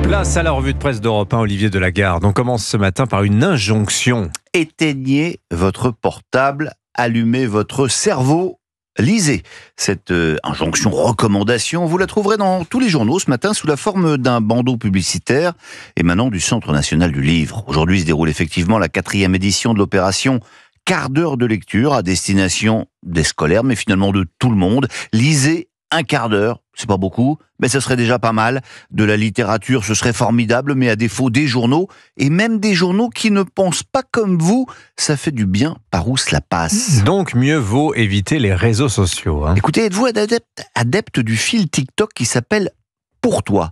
Place à la revue de presse d'Europe 1, Olivier Delagarde. On commence ce matin par une injonction. Éteignez votre portable, allumez votre cerveau, lisez. Cette injonction, recommandation, vous la trouverez dans tous les journaux ce matin sous la forme d'un bandeau publicitaire émanant du Centre national du livre. Aujourd'hui se déroule effectivement la 4e édition de l'opération Quart d'heure de lecture à destination des scolaires, mais finalement de tout le monde. Lisez un quart d'heure, c'est pas beaucoup, mais ce serait déjà pas mal. De la littérature, ce serait formidable, mais à défaut des journaux, et même des journaux qui ne pensent pas comme vous, ça fait du bien par où cela passe. Donc mieux vaut éviter les réseaux sociaux. Écoutez, êtes-vous adepte du fil TikTok qui s'appelle Pour toi?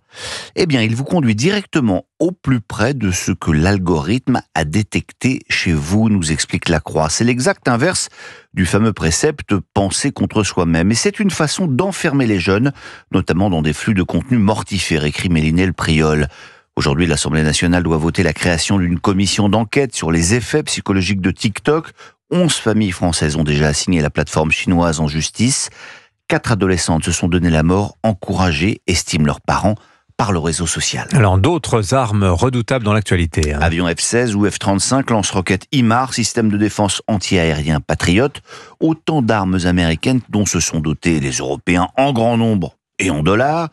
Eh bien, il vous conduit directement au plus près de ce que l'algorithme a détecté chez vous, nous explique Lacroix. C'est l'exact inverse du fameux précepte « penser contre soi-même ». Et c'est une façon d'enfermer les jeunes, notamment dans des flux de contenu mortifères, écrit Mélinée Le Priol. Aujourd'hui, l'Assemblée nationale doit voter la création d'une commission d'enquête sur les effets psychologiques de TikTok. 11 familles françaises ont déjà assigné la plateforme chinoise en justice. 4 adolescentes se sont donné la mort, encouragées, estiment leurs parents, par le réseau social. Alors d'autres armes redoutables dans l'actualité. Avions F-16 ou F-35, lance-roquettes HIMARS, système de défense anti-aérien Patriot, autant d'armes américaines dont se sont dotés les Européens en grand nombre et en dollars,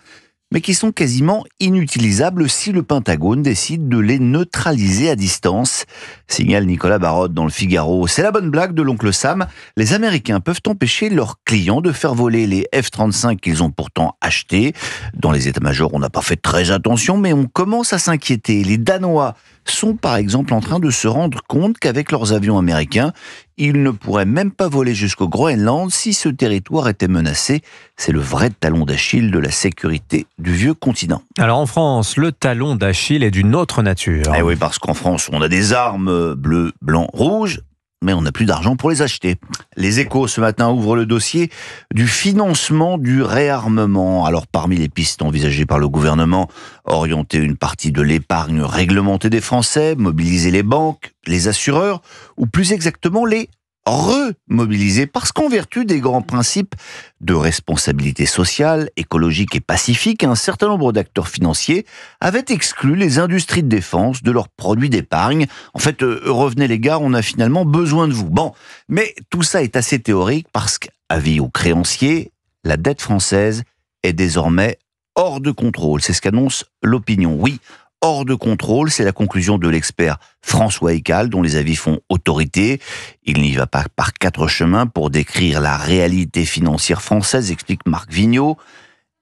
mais qui sont quasiment inutilisables si le Pentagone décide de les neutraliser à distance, signale Nicolas Barotte dans le Figaro. C'est la bonne blague de l'oncle Sam. Les Américains peuvent empêcher leurs clients de faire voler les F-35 qu'ils ont pourtant achetés. Dans les états-majors, on n'a pas fait très attention, mais on commence à s'inquiéter. Les Danois sont par exemple en train de se rendre compte qu'avec leurs avions américains, ils ne pourraient même pas voler jusqu'au Groenland si ce territoire était menacé. C'est le vrai talon d'Achille de la sécurité du vieux continent. Alors en France, le talon d'Achille est d'une autre nature. Eh oui, parce qu'en France, on a des armes bleues, blancs, rouges, mais on n'a plus d'argent pour les acheter. Les Échos, ce matin, ouvrent le dossier du financement du réarmement. Alors, parmi les pistes envisagées par le gouvernement, orienter une partie de l'épargne réglementée des Français, mobiliser les banques, les assureurs, ou plus exactement les remobiliser, parce qu'en vertu des grands principes de responsabilité sociale, écologique et pacifique, un certain nombre d'acteurs financiers avaient exclu les industries de défense de leurs produits d'épargne. En fait, revenez les gars, on a finalement besoin de vous. Bon, mais tout ça est assez théorique parce qu'avis aux créanciers, la dette française est désormais hors de contrôle. C'est ce qu'annonce l'opinion. Oui, hors de contrôle, c'est la conclusion de l'expert François Eccal, dont les avis font autorité. Il n'y va pas par 4 chemins pour décrire la réalité financière française, explique Marc Vigneault.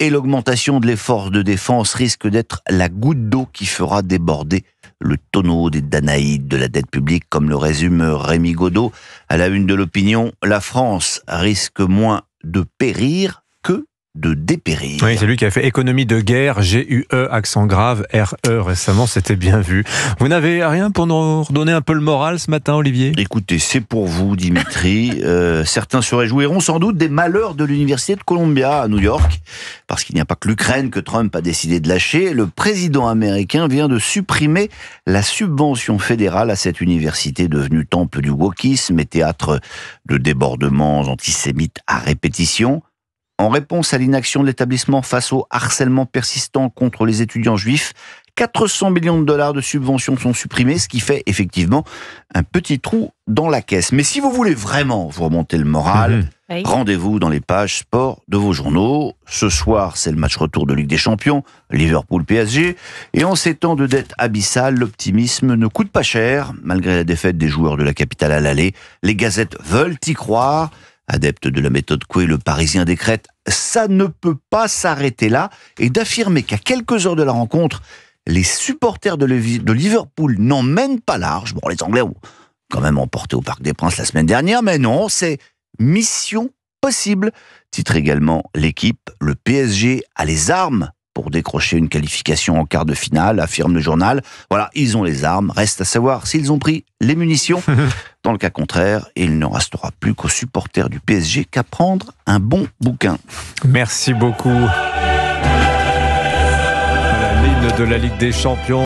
Et l'augmentation de l'effort de défense risque d'être la goutte d'eau qui fera déborder le tonneau des Danaïdes de la dette publique, comme le résume Rémi Godot. À la une de l'opinion, la France risque moins de périr que de dépérir. Oui, c'est lui qui a fait économie de guerre, G-U-E, accent grave, R-E, récemment, c'était bien vu. Vous n'avez rien pour nous redonner un peu le moral ce matin, Olivier? Écoutez, c'est pour vous, Dimitri. Certains se réjouiront sans doute des malheurs de l'université de Columbia à New York, parce qu'il n'y a pas que l'Ukraine que Trump a décidé de lâcher. Le président américain vient de supprimer la subvention fédérale à cette université devenue temple du wokisme et théâtre de débordements antisémites à répétition. En réponse à l'inaction de l'établissement face au harcèlement persistant contre les étudiants juifs, 400 millions de dollars de subventions sont supprimés, ce qui fait effectivement un petit trou dans la caisse. Mais si vous voulez vraiment vous remonter le moral, rendez-vous dans les pages sport de vos journaux. Ce soir, c'est le match retour de Ligue des Champions, Liverpool-PSG. Et en ces temps de dette abyssale, l'optimisme ne coûte pas cher. Malgré la défaite des joueurs de la capitale à l'aller, les gazettes veulent y croire. Adepte de la méthode Coué, le Parisien décrète « ça ne peut pas s'arrêter là » et d'affirmer qu'à quelques heures de la rencontre, les supporters de Liverpool n'emmènent pas large. Bon, les Anglais ont quand même emporté au Parc des Princes la semaine dernière, mais non, c'est mission possible. Titre également l'équipe, le PSG a les armes pour décrocher une qualification en quart de finale, affirme le journal. Voilà, ils ont les armes, reste à savoir s'ils ont pris les munitions. Dans le cas contraire, il ne restera plus qu'aux supporters du PSG qu'à prendre un bon bouquin. Merci beaucoup. La ligne de la Ligue des Champions.